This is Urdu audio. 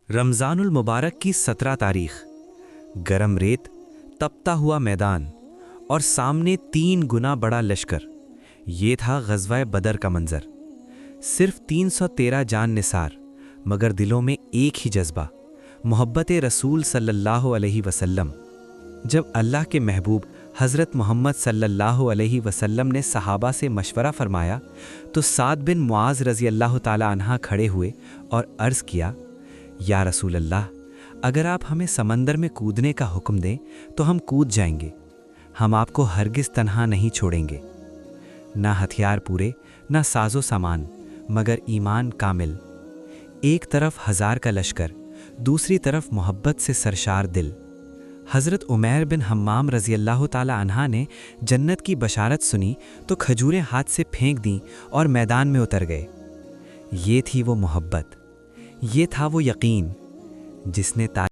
رمضان المبارک کی 17 تاریخ، گرم ریت، تپتا ہوا میدان اور سامنے 3 گنا بڑا لشکر۔ یہ تھا غزوہ بدر کا منظر۔ صرف 313 جان نثار، مگر دلوں میں ایک ہی جذبہ، محبت رسول صلی اللہ علیہ وسلم۔ جب اللہ کے محبوب حضرت محمد صلی اللہ علیہ وسلم نے صحابہ سے مشورہ فرمایا تو سعد بن معاذ رضی اللہ تعالی عنہ کھڑے ہوئے اور عرض کیا، یا رسول اللہ، اگر آپ ہمیں سمندر میں کودنے کا حکم دیں تو ہم کود جائیں گے، ہم آپ کو ہرگز تنہا نہیں چھوڑیں گے۔ نہ ہتھیار پورے، نہ ساز و سامان، مگر ایمان کامل۔ ایک طرف 1000 کا لشکر، دوسری طرف محبت سے سرشار دل۔ حضرت عمیر بن حمام رضی اللہ تعالی عنہ نے جنت کی بشارت سنی تو کھجوریں ہاتھ سے پھینک دیں اور میدان میں اتر گئے۔ یہ تھی وہ محبت، یہ تھا وہ یقین جس نے